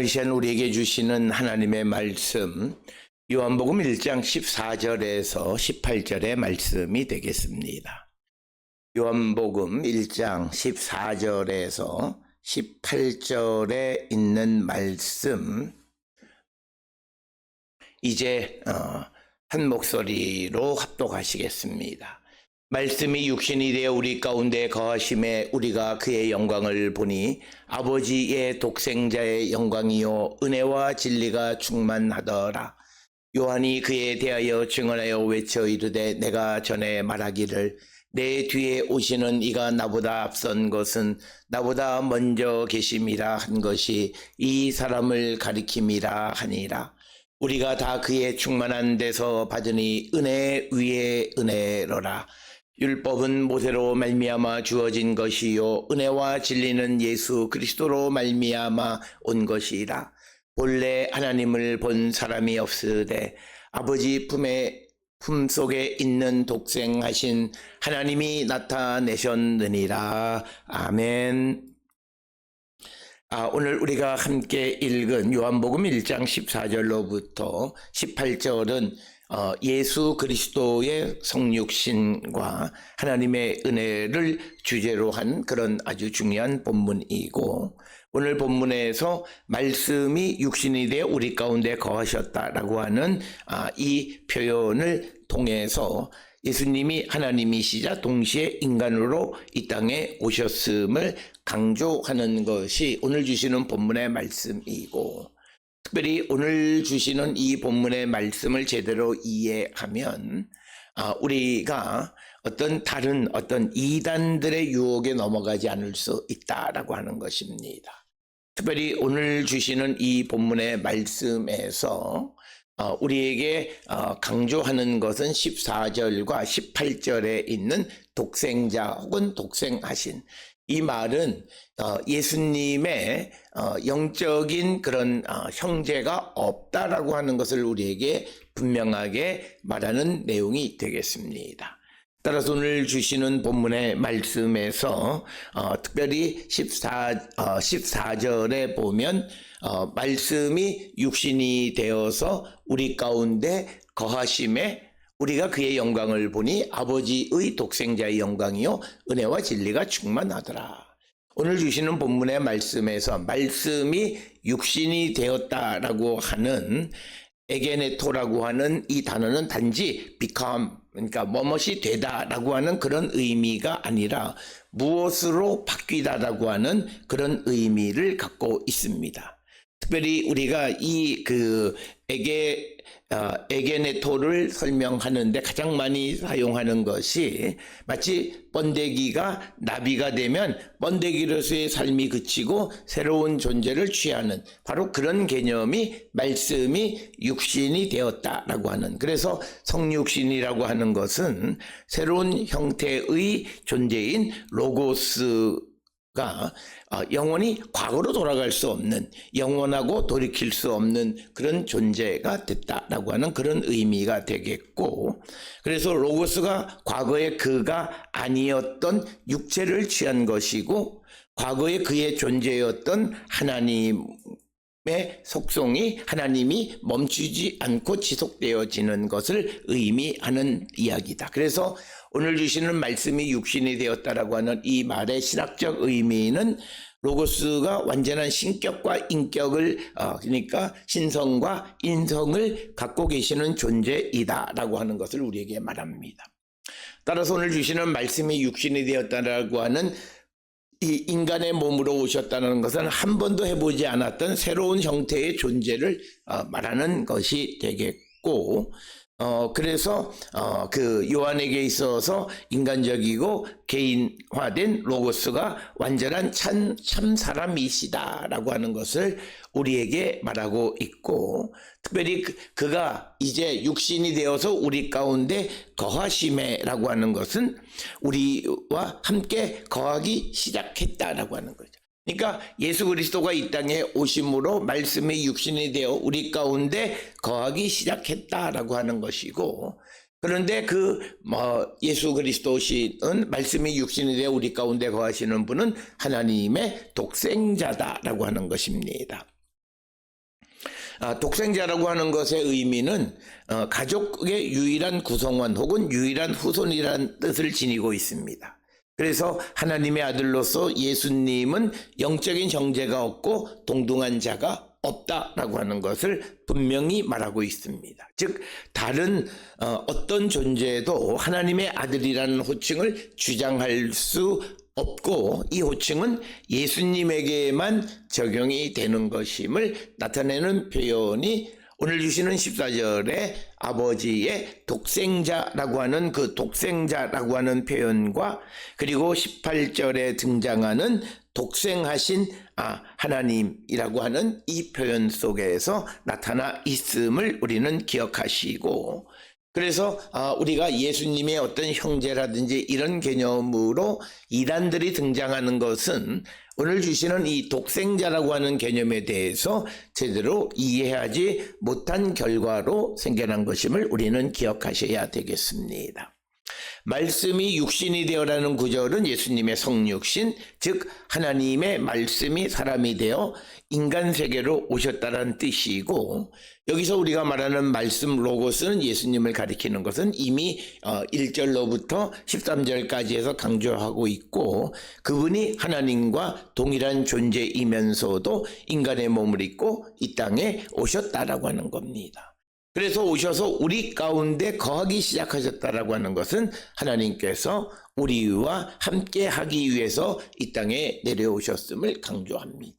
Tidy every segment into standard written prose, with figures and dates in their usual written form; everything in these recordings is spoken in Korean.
이 시간 우리에게 주시는 하나님의 말씀, 요한복음 1장 14절에서 18절의 말씀이 되겠습니다. 요한복음 1장 14절에서 18절에 있는 말씀, 이제 한 목소리로 합독하시겠습니다. 말씀이 육신이 되어 우리 가운데 거하심에 우리가 그의 영광을 보니 아버지의 독생자의 영광이요 은혜와 진리가 충만하더라. 요한이 그에 대하여 증언하여 외쳐 이르되 내가 전에 말하기를 내 뒤에 오시는 이가 나보다 앞선 것은 나보다 먼저 계심이라 한 것이 이 사람을 가리킴이라 하니라. 우리가 다 그의 충만한 데서 받으니 은혜 위에 은혜로라. 율법은 모세로 말미암아 주어진 것이요 은혜와 진리는 예수 그리스도로 말미암아 온 것이라. 본래 하나님을 본 사람이 없으되 아버지 품속에 있는 독생하신 하나님이 나타내셨느니라. 아멘. 오늘 우리가 함께 읽은 요한복음 1장 14절로부터 18절은 예수 그리스도의 성육신과 하나님의 은혜를 주제로 한 그런 아주 중요한 본문이고, 오늘 본문에서 말씀이 육신이 되어 우리 가운데 거하셨다라고 하는 이 표현을 통해서 예수님이 하나님이시자 동시에 인간으로 이 땅에 오셨음을 강조하는 것이 오늘 주시는 본문의 말씀이고, 특별히 오늘 주시는 이 본문의 말씀을 제대로 이해하면 우리가 다른 이단들의 유혹에 넘어가지 않을 수 있다라고 하는 것입니다. 특별히 오늘 주시는 이 본문의 말씀에서 우리에게 강조하는 것은 14절과 18절에 있는 독생자 혹은 독생하신, 이 말은 예수님의 영적인 그런 형제가 없다라고 하는 것을 우리에게 분명하게 말하는 내용이 되겠습니다. 따라서 오늘 주시는 본문의 말씀에서 특별히 14절에 보면 말씀이 육신이 되어서 우리 가운데 거하심에 우리가 그의 영광을 보니 아버지의 독생자의 영광이요 은혜와 진리가 충만하더라. 오늘 주시는 본문의 말씀에서 말씀이 육신이 되었다라고 하는 에게네토라고 하는 이 단어는 단지 become, 그러니까 뭐뭇이 되다라고 하는 그런 의미가 아니라 무엇으로 바뀌다라고 하는 그런 의미를 갖고 있습니다. 특별히 우리가 이 에게네토를 설명하는데 가장 많이 사용하는 것이, 마치 번데기가 나비가 되면 번데기로서의 삶이 그치고 새로운 존재를 취하는 바로 그런 개념이 말씀이 육신이 되었다라고 하는, 그래서 성육신이라고 하는 것은 새로운 형태의 존재인 로고스가 영원히 과거로 돌아갈 수 없는, 영원하고 돌이킬 수 없는 그런 존재가 됐다라고 하는 그런 의미가 되겠고, 그래서 로고스가 과거에 그가 아니었던 육체를 취한 것이고, 과거에 그의 존재였던 하나님의 속성이 하나님이 멈추지 않고 지속되어지는 것을 의미하는 이야기다. 그래서 오늘 주시는 말씀이 육신이 되었다라고 하는 이 말의 신학적 의미는 로고스가 완전한 신격과 인격을 그러니까 신성과 인성을 갖고 계시는 존재이다라고 하는 것을 우리에게 말합니다. 따라서 오늘 주시는 말씀이 육신이 되었다라고 하는 이 인간의 몸으로 오셨다는 것은 한 번도 해보지 않았던 새로운 형태의 존재를 말하는 것이 되겠고, 그래서 그 요한에게 있어서 인간적이고 개인화된 로고스가 완전한 참 사람이시다라고 하는 것을 우리에게 말하고 있고, 특별히 그가 이제 육신이 되어서 우리 가운데 거하심에라고 하는 것은 우리와 함께 거하기 시작했다라고 하는 거죠. 그러니까 예수 그리스도가 이 땅에 오심으로 말씀이 육신이 되어 우리 가운데 거하기 시작했다라고 하는 것이고, 그런데 예수 그리스도시는 말씀이 육신이 되어 우리 가운데 거하시는 분은 하나님의 독생자다라고 하는 것입니다. 독생자라고 하는 것의 의미는 가족의 유일한 구성원 혹은 유일한 후손이라는 뜻을 지니고 있습니다. 그래서 하나님의 아들로서 예수님은 영적인 형제가 없고 동등한 자가 없다라고 하는 것을 분명히 말하고 있습니다. 즉 다른 어떤 존재도 하나님의 아들이라는 호칭을 주장할 수 없고 이 호칭은 예수님에게만 적용이 되는 것임을 나타내는 표현이 오늘 주시는 14절에 아버지의 독생자라고 하는 그 독생자라고 하는 표현과 그리고 18절에 등장하는 독생하신 하나님이라고 하는 이 표현 속에서 나타나 있음을 우리는 기억하시고, 그래서 우리가 예수님의 어떤 형제라든지 이런 개념으로 이단들이 등장하는 것은 오늘 주시는 이 독생자라고 하는 개념에 대해서 제대로 이해하지 못한 결과로 생겨난 것임을 우리는 기억하셔야 되겠습니다. 말씀이 육신이 되어라는 구절은 예수님의 성육신, 즉 하나님의 말씀이 사람이 되어 인간 세계로 오셨다는 뜻이고, 여기서 우리가 말하는 말씀 로고스는 예수님을 가리키는 것은 이미 1절로부터 13절까지 해서 강조하고 있고, 그분이 하나님과 동일한 존재이면서도 인간의 몸을 입고 이 땅에 오셨다라고 하는 겁니다. 그래서 오셔서 우리 가운데 거하기 시작하셨다라고 하는 것은 하나님께서 우리와 함께 하기 위해서 이 땅에 내려오셨음을 강조합니다.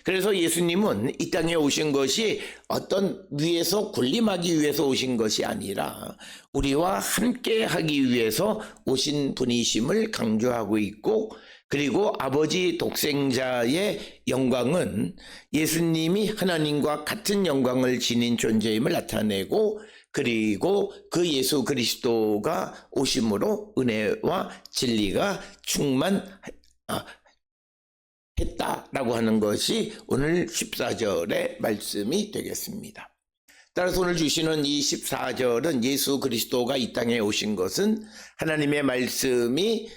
그래서 예수님은 이 땅에 오신 것이 어떤 위에서 군림하기 위해서 오신 것이 아니라 우리와 함께 하기 위해서 오신 분이심을 강조하고 있고, 그리고 아버지 독생자의 영광은 예수님이 하나님과 같은 영광을 지닌 존재임을 나타내고, 그리고 그 예수 그리스도가 오심으로 은혜와 진리가 충만했다라고 하는 것이 오늘 14절의 말씀이 되겠습니다. 따라서 오늘 주시는 이 14절은 예수 그리스도가 이 땅에 오신 것은 하나님의 말씀이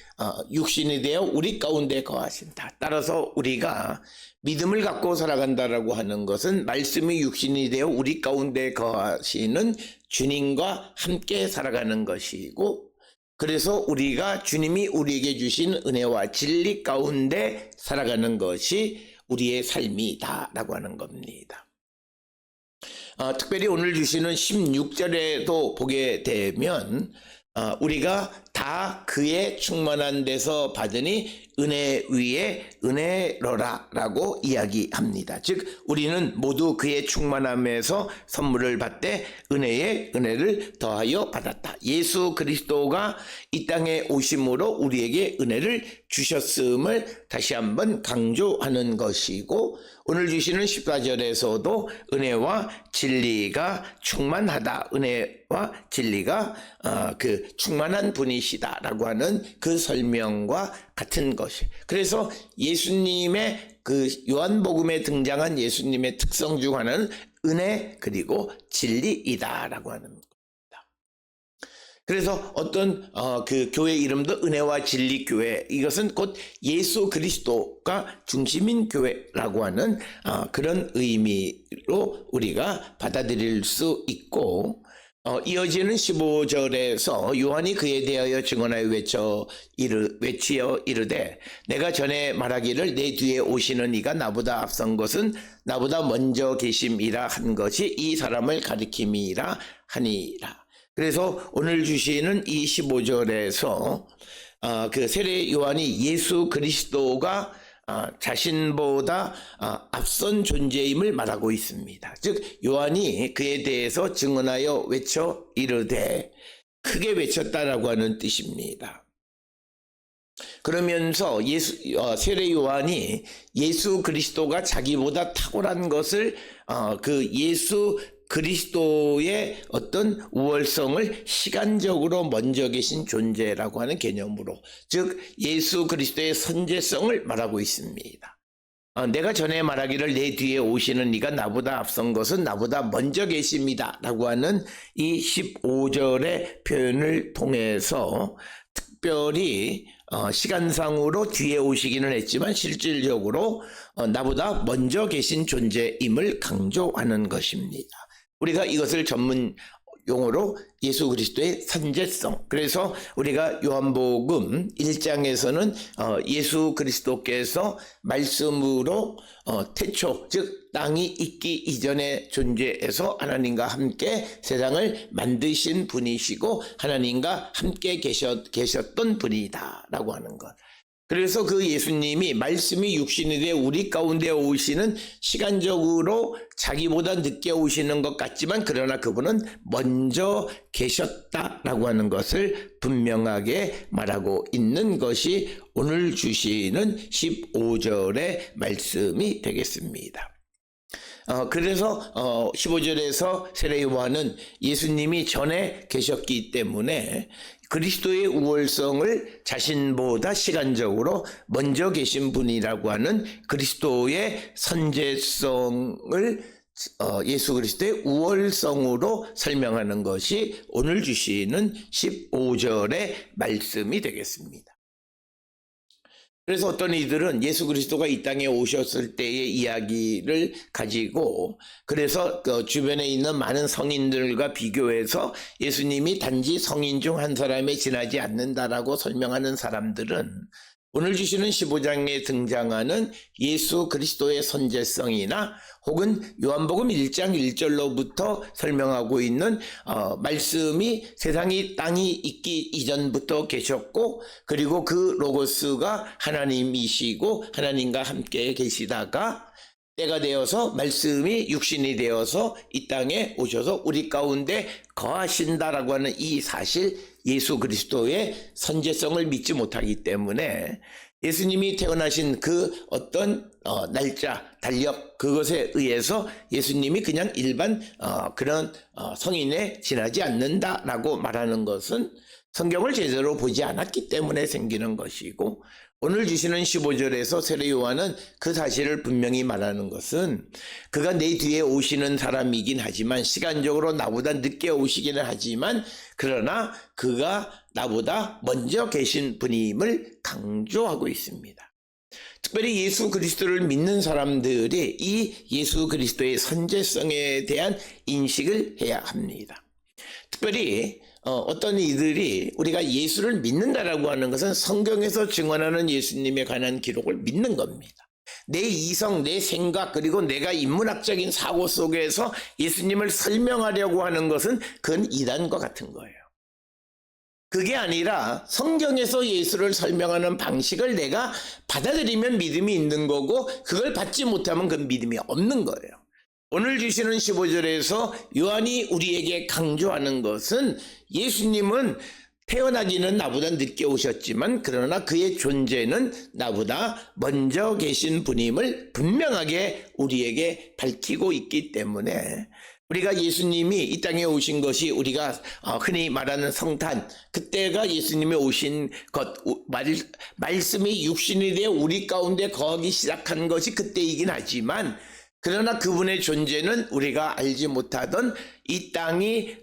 육신이 되어 우리 가운데 거하신다. 따라서 우리가 믿음을 갖고 살아간다라고 하는 것은 말씀이 육신이 되어 우리 가운데 거하시는 주님과 함께 살아가는 것이고, 그래서 우리가 주님이 우리에게 주신 은혜와 진리 가운데 살아가는 것이 우리의 삶이다라고 하는 겁니다. 특별히 오늘 주시는 16절에도 보게 되면 우리가 다 그의 충만한 데서 받으니 은혜 위에 은혜로라 라고 이야기합니다. 즉 우리는 모두 그의 충만함에서 선물을 받되 은혜에 은혜를 더하여 받았다. 예수 그리스도가 이 땅에 오심으로 우리에게 은혜를 주셨음을 다시 한번 강조하는 것이고, 오늘 주시는 14절에서도 은혜와 진리가 충만하다, 은혜와 진리가 그 충만한 분이시다라고 하는 그 설명과 같은 것이. 그래서 예수님의 그 요한복음에 등장한 예수님의 특성 중 하나는 은혜 그리고 진리이다라고 하는 겁니다. 그래서 어떤 그 교회 이름도 은혜와 진리 교회, 이것은 곧 예수 그리스도가 중심인 교회라고 하는 그런 의미로 우리가 받아들일 수 있고, 이어지는 15절에서 요한이 그에 대하여 증언하여 외치어 이르되 내가 전에 말하기를 내 뒤에 오시는 이가 나보다 앞선 것은 나보다 먼저 계심이라 한 것이 이 사람을 가리킴이라 하니라. 그래서 오늘 주시는 이 15절에서 그 세례 요한이 예수 그리스도가 자신보다 앞선 존재임을 말하고 있습니다. 즉 요한이 그에 대해서 증언하여 외쳐 이르되, 크게 외쳤다라고 하는 뜻입니다. 그러면서 세례 요한이 예수 그리스도가 자기보다 탁월한 것을 그 예수 그리스도의 어떤 우월성을 시간적으로 먼저 계신 존재라고 하는 개념으로, 즉 예수 그리스도의 선제성을 말하고 있습니다. 내가 전에 말하기를 내 뒤에 오시는 이가 나보다 앞선 것은 나보다 먼저 계십니다 라고 하는 이 15절의 표현을 통해서 특별히 시간상으로 뒤에 오시기는 했지만 실질적으로 나보다 먼저 계신 존재임을 강조하는 것입니다. 우리가 이것을 전문 용어로 예수 그리스도의 선제성. 그래서 우리가 요한복음 1장에서는 예수 그리스도께서 말씀으로 태초 즉 땅이 있기 이전의 존재에서 하나님과 함께 세상을 만드신 분이시고 하나님과 함께 계셨던 분이다 라고 하는 것. 그래서 그 예수님이 말씀이 육신이 되어 우리 가운데 오시는 시간적으로 자기보다 늦게 오시는 것 같지만 그러나 그분은 먼저 계셨다라고 하는 것을 분명하게 말하고 있는 것이 오늘 주시는 15절의 말씀이 되겠습니다. 그래서 15절에서 세례 요한은 예수님이 전에 계셨기 때문에 그리스도의 우월성을 자신보다 시간적으로 먼저 계신 분이라고 하는 그리스도의 선제성을 예수 그리스도의 우월성으로 설명하는 것이 오늘 주시는 15절의 말씀이 되겠습니다. 그래서 어떤 이들은 예수 그리스도가 이 땅에 오셨을 때의 이야기를 가지고 그래서 그 주변에 있는 많은 성인들과 비교해서 예수님이 단지 성인 중 한 사람에 지나지 않는다라고 설명하는 사람들은 오늘 주시는 15장에 등장하는 예수 그리스도의 선제성이나 혹은 요한복음 1장 1절로부터 설명하고 있는 말씀이 세상이 땅이 있기 이전부터 계셨고 그리고 그 로고스가 하나님이시고 하나님과 함께 계시다가 때가 되어서 말씀이 육신이 되어서 이 땅에 오셔서 우리 가운데 거하신다라고 하는 이 사실 예수 그리스도의 선제성을 믿지 못하기 때문에 예수님이 태어나신 그 어떤 날짜, 달력 그것에 의해서 예수님이 그냥 일반 그런 성인에 지나지 않는다라고 말하는 것은 성경을 제대로 보지 않았기 때문에 생기는 것이고 오늘 주시는 15절에서 세례 요한은 그 사실을 분명히 말하는 것은 그가 내 뒤에 오시는 사람이긴 하지만 시간적으로 나보다 늦게 오시기는 하지만 그러나 그가 나보다 먼저 계신 분임을 강조하고 있습니다. 특별히 예수 그리스도를 믿는 사람들이 이 예수 그리스도의 선제성에 대한 인식을 해야 합니다. 특별히 어떤 이들이 우리가 예수를 믿는다라고 하는 것은 성경에서 증언하는 예수님에 관한 기록을 믿는 겁니다. 내 이성, 내 생각 그리고 내가 인문학적인 사고 속에서 예수님을 설명하려고 하는 것은 그건 이단과 같은 거예요. 그게 아니라 성경에서 예수를 설명하는 방식을 내가 받아들이면 믿음이 있는 거고 그걸 받지 못하면 그 믿음이 없는 거예요. 오늘 주시는 15절에서 요한이 우리에게 강조하는 것은 예수님은 태어나기는 나보다 늦게 오셨지만 그러나 그의 존재는 나보다 먼저 계신 분임을 분명하게 우리에게 밝히고 있기 때문에 우리가 예수님이 이 땅에 오신 것이 우리가 흔히 말하는 성탄 그때가 예수님이 오신 것 말씀이 육신이 되어 우리 가운데 거하기 시작한 것이 그때이긴 하지만 그러나 그분의 존재는 우리가 알지 못하던 이 땅이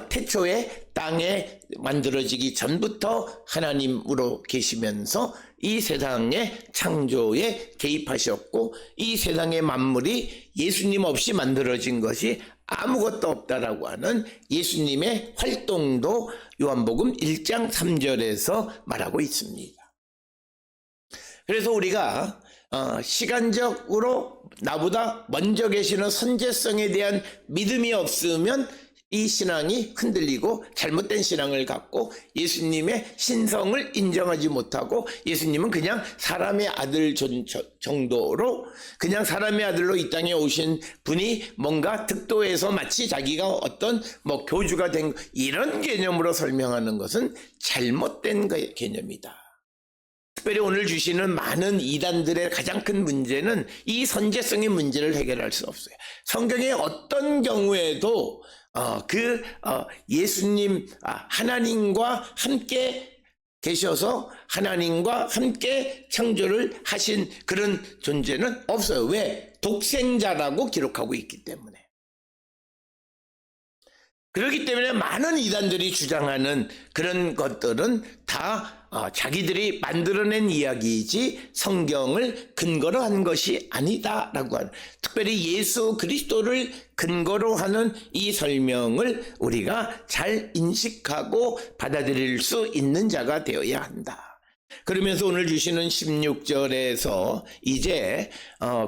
태초에 땅에 만들어지기 전부터 하나님으로 계시면서 이 세상의 창조에 개입하셨고 이 세상의 만물이 예수님 없이 만들어진 것이 아무것도 없다라고 하는 예수님의 활동도 요한복음 1장 3절에서 말하고 있습니다. 그래서 우리가 시간적으로 나보다 먼저 계시는 선제성에 대한 믿음이 없으면 이 신앙이 흔들리고 잘못된 신앙을 갖고 예수님의 신성을 인정하지 못하고 예수님은 그냥 사람의 아들 정도로 그냥 사람의 아들로 이 땅에 오신 분이 뭔가 득도해서 마치 자기가 어떤 교주가 된 이런 개념으로 설명하는 것은 잘못된 개념이다. 특별히 오늘 주시는 많은 이단들의 가장 큰 문제는 이 선제성의 문제를 해결할 수 없어요. 성경의 어떤 경우에도 예수님 하나님과 함께 계셔서 하나님과 함께 창조를 하신 그런 존재는 없어요. 왜? 독생자라고 기록하고 있기 때문에. 그렇기 때문에 많은 이단들이 주장하는 그런 것들은 다 자기들이 만들어낸 이야기이지 성경을 근거로 한 것이 아니다라고 하는, 특별히 예수 그리스도를 근거로 하는 이 설명을 우리가 잘 인식하고 받아들일 수 있는 자가 되어야 한다. 그러면서 오늘 주시는 16절에서 이제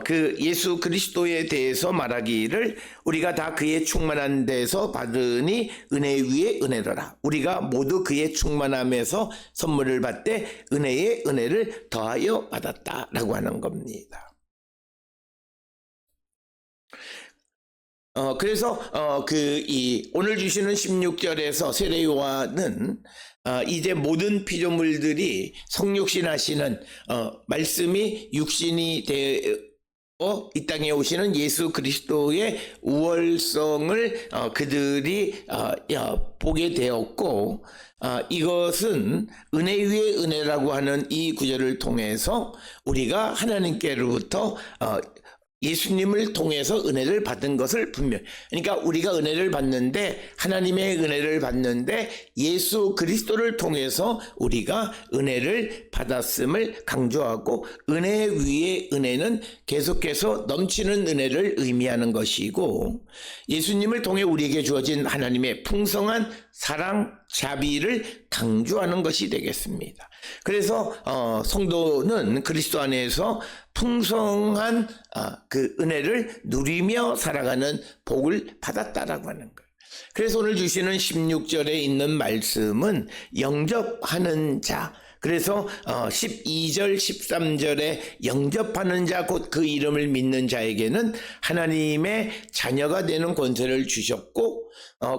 그 예수 그리스도에 대해서 말하기를 우리가 다 그의 충만한 데서 받으니 은혜 위에 은혜로라. 우리가 모두 그의 충만함에서 선물을 받되 은혜에 은혜를 더하여 받았다라고 하는 겁니다. 그래서 오늘 주시는 16절에서 세례 요한은 이제 모든 피조물들이 성육신 하시는 말씀이 육신이 되어 이 땅에 오시는 예수 그리스도의 우월성을 그들이 보게 되었고, 이것은 은혜 위에 은혜라고 하는 이 구절을 통해서 우리가 하나님께로부터 예수님을 통해서 은혜를 받은 것을 그러니까 우리가 은혜를 받는데, 하나님의 은혜를 받는데 예수 그리스도를 통해서 우리가 은혜를 받았음을 강조하고, 은혜 위에 은혜는 계속해서 넘치는 은혜를 의미하는 것이고, 예수님을 통해 우리에게 주어진 하나님의 풍성한 사랑, 자비를 강조하는 것이 되겠습니다. 그래서 성도는 그리스도 안에서 풍성한 그 은혜를 누리며 살아가는 복을 받았다라고 하는 거예요. 그래서 오늘 주시는 16절에 있는 말씀은 영접하는 자, 그래서 12절 13절에 영접하는 자, 곧 그 이름을 믿는 자에게는 하나님의 자녀가 되는 권세를 주셨고,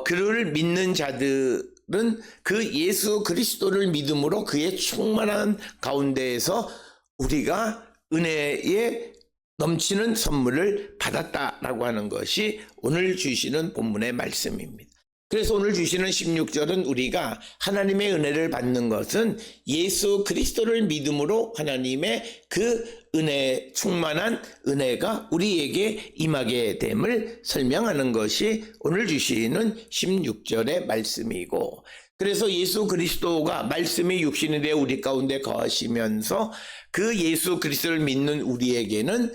그를 믿는 자들은 그 예수 그리스도를 믿음으로 그의 충만한 가운데에서 우리가 은혜에 넘치는 선물을 받았다라고 하는 것이 오늘 주시는 본문의 말씀입니다. 그래서 오늘 주시는 16절은 우리가 하나님의 은혜를 받는 것은 예수 그리스도를 믿음으로 하나님의 그 은혜, 충만한 은혜가 우리에게 임하게 됨을 설명하는 것이 오늘 주시는 16절의 말씀이고, 그래서 예수 그리스도가 말씀이 육신이 되어 우리 가운데 거하시면서 그 예수 그리스도를 믿는 우리에게는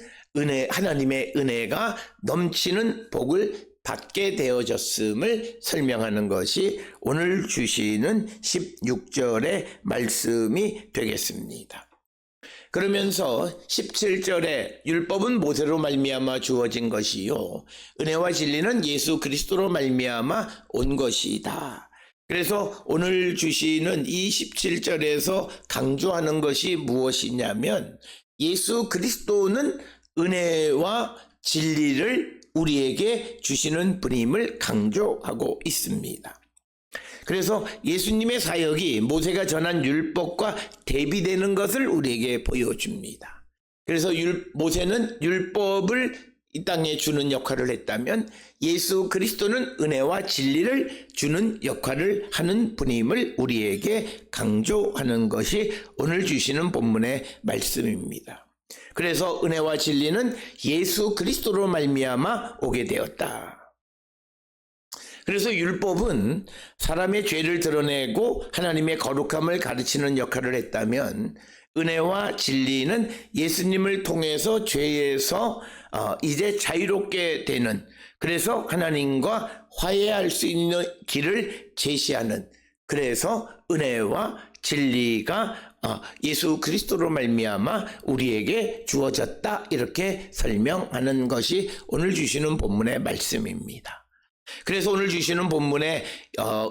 하나님의 은혜가 넘치는 복을 받게 되어졌음을 설명하는 것이 오늘 주시는 16절의 말씀이 되겠습니다. 그러면서 17절에 율법은 모세로 말미암아 주어진 것이요 은혜와 진리는 예수 그리스도로 말미암아 온 것이다. 그래서 오늘 주시는 이 17절에서 강조하는 것이 무엇이냐면, 예수 그리스도는 은혜와 진리를 우리에게 주시는 분임을 강조하고 있습니다. 그래서 예수님의 사역이 모세가 전한 율법과 대비되는 것을 우리에게 보여줍니다. 그래서 모세는 율법을 이 땅에 주는 역할을 했다면 예수 그리스도는 은혜와 진리를 주는 역할을 하는 분임을 우리에게 강조하는 것이 오늘 주시는 본문의 말씀입니다. 그래서 은혜와 진리는 예수 그리스도로 말미암아 오게 되었다. 그래서 율법은 사람의 죄를 드러내고 하나님의 거룩함을 가르치는 역할을 했다면, 은혜와 진리는 예수님을 통해서 죄에서 이제 자유롭게 되는, 그래서 하나님과 화해할 수 있는 길을 제시하는, 그래서 은혜와 진리가 예수 그리스도로 말미암아 우리에게 주어졌다, 이렇게 설명하는 것이 오늘 주시는 본문의 말씀입니다. 그래서 오늘 주시는 본문에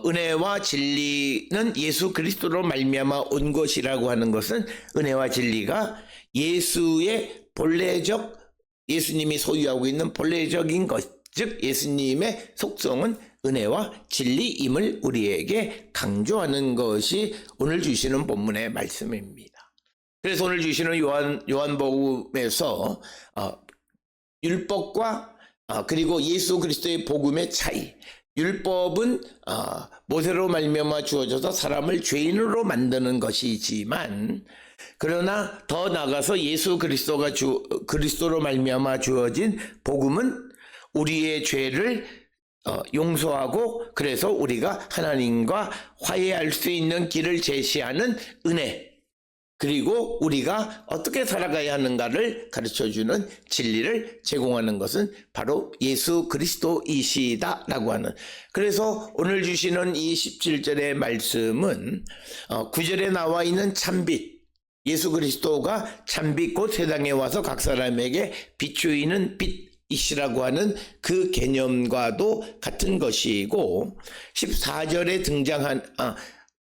은혜와 진리는 예수 그리스도로 말미암아 온 것이라고 하는 것은, 은혜와 진리가 예수의 본래적, 예수님이 소유하고 있는 본래적인 것, 즉 예수님의 속성은 은혜와 진리임을 우리에게 강조하는 것이 오늘 주시는 본문의 말씀입니다. 그래서 오늘 주시는 요한복음에서 율법과 그리고 예수 그리스도의 복음의 차이, 율법은 모세로 말미암아 주어져서 사람을 죄인으로 만드는 것이지만, 그러나 더 나아가서 예수 그리스도로 말미암아 주어진 복음은 우리의 죄를 용서하고 그래서 우리가 하나님과 화해할 수 있는 길을 제시하는 은혜, 그리고 우리가 어떻게 살아가야 하는가를 가르쳐주는 진리를 제공하는 것은 바로 예수 그리스도이시다라고 하는, 그래서 오늘 주시는 이 17절의 말씀은 9절에 나와 있는 참빛, 예수 그리스도가 참빛 곧 세상에 와서 각 사람에게 비추이는 빛이시라고 하는 그 개념과도 같은 것이고, 14절에 등장한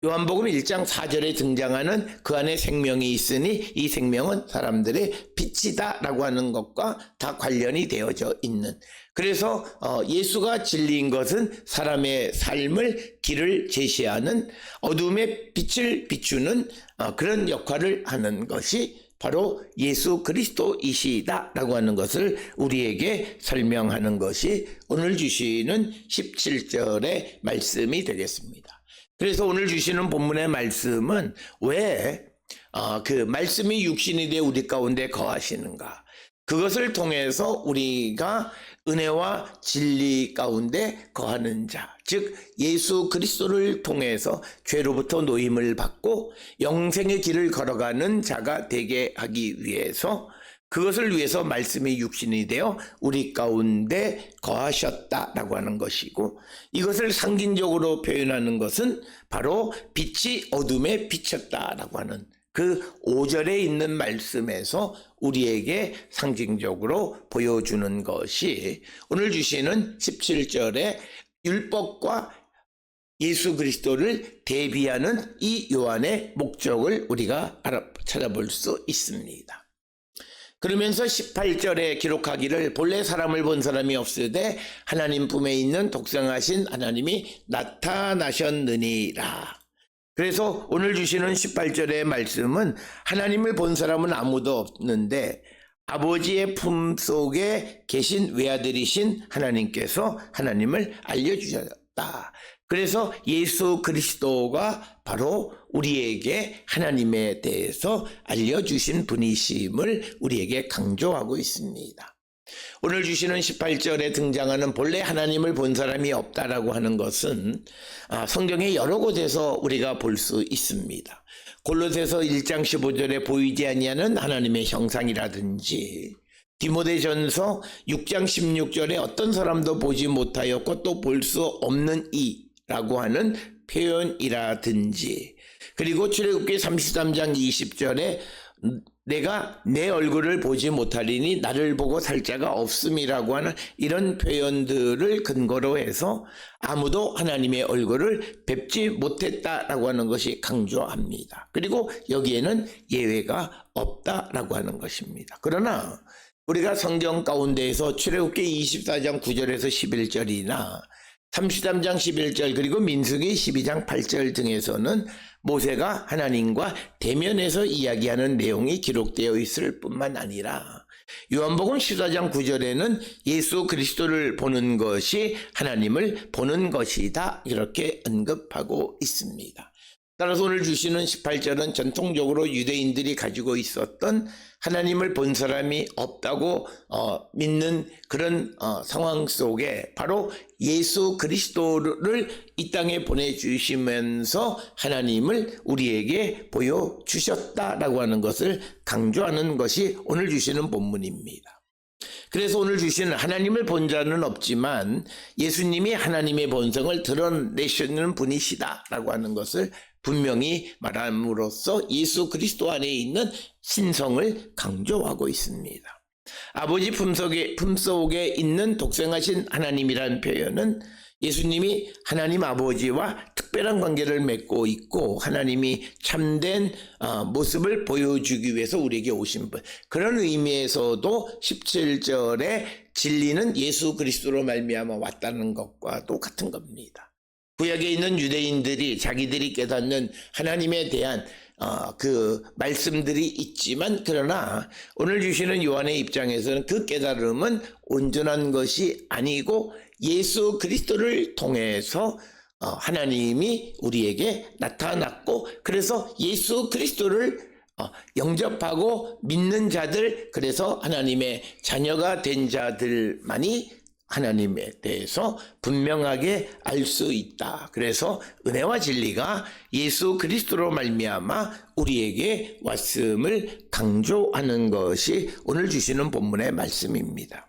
요한복음 1장 4절에 등장하는 그 안에 생명이 있으니 이 생명은 사람들의 빛이다 라고 하는 것과 다 관련이 되어져 있는, 그래서 예수가 진리인 것은 사람의 삶을 길을 제시하는 어둠의 빛을 비추는 그런 역할을 하는 것이 바로 예수 그리스도이시다 라고 하는 것을 우리에게 설명하는 것이 오늘 주시는 17절의 말씀이 되겠습니다. 그래서 오늘 주시는 본문의 말씀은 왜 그 말씀이 육신이 되어 우리 가운데 거하시는가, 그것을 통해서 우리가 은혜와 진리 가운데 거하는 자, 즉 예수 그리스도를 통해서 죄로부터 노임을 받고 영생의 길을 걸어가는 자가 되게 하기 위해서, 그것을 위해서 말씀이 육신이 되어 우리 가운데 거하셨다라고 하는 것이고, 이것을 상징적으로 표현하는 것은 바로 빛이 어둠에 비쳤다라고 하는 그 5절에 있는 말씀에서 우리에게 상징적으로 보여주는 것이 오늘 주시는 17절의 율법과 예수 그리스도를 대비하는 이 요한의 목적을 우리가 찾아볼 수 있습니다. 그러면서 18절에 기록하기를 본래 사람을 본 사람이 없으되 하나님 품에 있는 독생하신 하나님이 나타나셨느니라. 그래서 오늘 주시는 18절의 말씀은 하나님을 본 사람은 아무도 없는데 아버지의 품속에 계신 외아들이신 하나님께서 하나님을 알려주셨다. 그래서 예수 그리스도가 바로 우리에게 하나님에 대해서 알려주신 분이심을 우리에게 강조하고 있습니다. 오늘 주시는 18절에 등장하는 본래 하나님을 본 사람이 없다라고 하는 것은 성경의 여러 곳에서 우리가 볼 수 있습니다. 골로새서 1장 15절에 보이지 아니하는 하나님의 형상이라든지, 디모데전서 6장 16절에 어떤 사람도 보지 못하였고 또 볼 수 없는 이라고 하는 표현이라든지, 그리고 출애굽기 33장 20절에 내가 내 얼굴을 보지 못하리니 나를 보고 살 자가 없음이라고 하는 이런 표현들을 근거로 해서 아무도 하나님의 얼굴을 뵙지 못했다라고 하는 것이 강조합니다. 그리고 여기에는 예외가 없다라고 하는 것입니다. 그러나 우리가 성경 가운데에서 출애굽기 24장 9절에서 11절이나 33장 11절 그리고 민수기 12장 8절 등에서는 모세가 하나님과 대면해서 이야기하는 내용이 기록되어 있을 뿐만 아니라 요한복음 14장 9절에는 예수 그리스도를 보는 것이 하나님을 보는 것이다 이렇게 언급하고 있습니다. 따라서 오늘 주시는 18절은 전통적으로 유대인들이 가지고 있었던 하나님을 본 사람이 없다고 믿는 그런 상황 속에 바로 예수 그리스도를 이 땅에 보내주시면서 하나님을 우리에게 보여주셨다라고 하는 것을 강조하는 것이 오늘 주시는 본문입니다. 그래서 오늘 주시는 하나님을 본 자는 없지만 예수님이 하나님의 본성을 드러내시는 분이시다라고 하는 것을 분명히 말함으로써 예수 그리스도 안에 있는 신성을 강조하고 있습니다. 아버지 품속에 있는 독생하신 하나님이라는 표현은 예수님이 하나님 아버지와 특별한 관계를 맺고 있고 하나님이 참된 모습을 보여주기 위해서 우리에게 오신 분, 그런 의미에서도 17절에 진리는 예수 그리스도로 말미암아 왔다는 것과도 같은 겁니다. 구약에 있는 유대인들이 자기들이 깨닫는 하나님에 대한 그 말씀들이 있지만, 그러나 오늘 주시는 요한의 입장에서는 그 깨달음은 온전한 것이 아니고 예수 그리스도를 통해서 하나님이 우리에게 나타났고, 그래서 예수 그리스도를 영접하고 믿는 자들, 그래서 하나님의 자녀가 된 자들만이 하나님에 대해서 분명하게 알 수 있다. 그래서 은혜와 진리가 예수 그리스도로 말미암아 우리에게 왔음을 강조하는 것이 오늘 주시는 본문의 말씀입니다.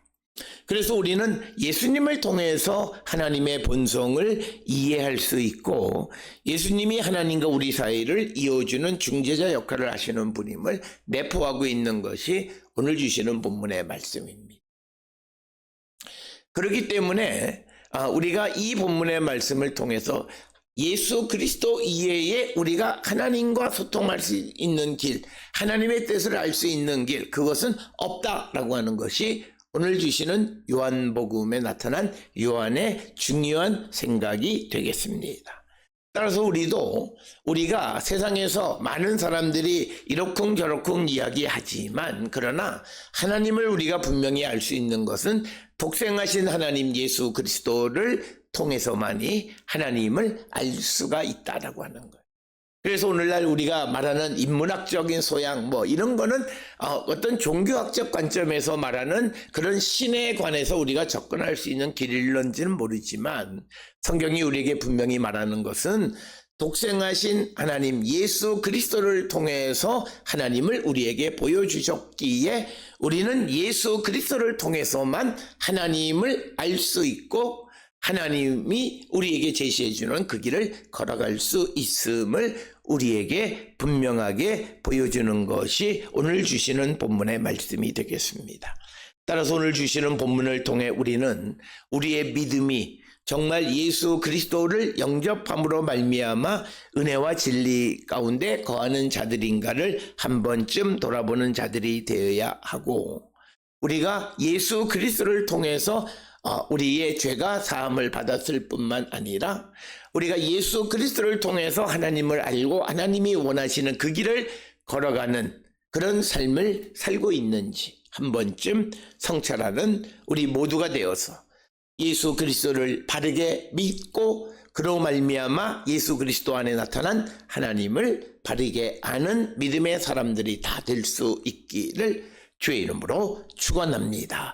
그래서 우리는 예수님을 통해서 하나님의 본성을 이해할 수 있고 예수님이 하나님과 우리 사이를 이어주는 중재자 역할을 하시는 분임을 내포하고 있는 것이 오늘 주시는 본문의 말씀입니다. 그렇기 때문에 우리가 이 본문의 말씀을 통해서 예수 그리스도 이외에 우리가 하나님과 소통할 수 있는 길, 하나님의 뜻을 알 수 있는 길, 그것은 없다라고 하는 것이 오늘 주시는 요한복음에 나타난 요한의 중요한 생각이 되겠습니다. 따라서 우리가 세상에서 많은 사람들이 이러쿵저러쿵 이야기하지만 그러나 하나님을 우리가 분명히 알 수 있는 것은 독생하신 하나님 예수 그리스도를 통해서만이 하나님을 알 수가 있다라고 하는 거예요. 그래서 오늘날 우리가 말하는 인문학적인 소양 이런 거는 어떤 종교학적 관점에서 말하는 그런 신에 관해서 우리가 접근할 수 있는 길일런지는 모르지만 성경이 우리에게 분명히 말하는 것은 독생하신 하나님 예수 그리스도를 통해서 하나님을 우리에게 보여주셨기에 우리는 예수 그리스도를 통해서만 하나님을 알 수 있고 하나님이 우리에게 제시해 주는 그 길을 걸어갈 수 있음을 우리에게 분명하게 보여주는 것이 오늘 주시는 본문의 말씀이 되겠습니다. 따라서 오늘 주시는 본문을 통해 우리는 우리의 믿음이 정말 예수 그리스도를 영접함으로 말미암아 은혜와 진리 가운데 거하는 자들인가를 한 번쯤 돌아보는 자들이 되어야 하고 우리가 예수 그리스도를 통해서 우리의 죄가 사함을 받았을 뿐만 아니라 우리가 예수 그리스도를 통해서 하나님을 알고 하나님이 원하시는 그 길을 걸어가는 그런 삶을 살고 있는지 한 번쯤 성찰하는 우리 모두가 되어서 예수 그리스도를 바르게 믿고 그로 말미암아 예수 그리스도 안에 나타난 하나님을 바르게 아는 믿음의 사람들이 다 될 수 있기를 주의 이름으로 축원합니다.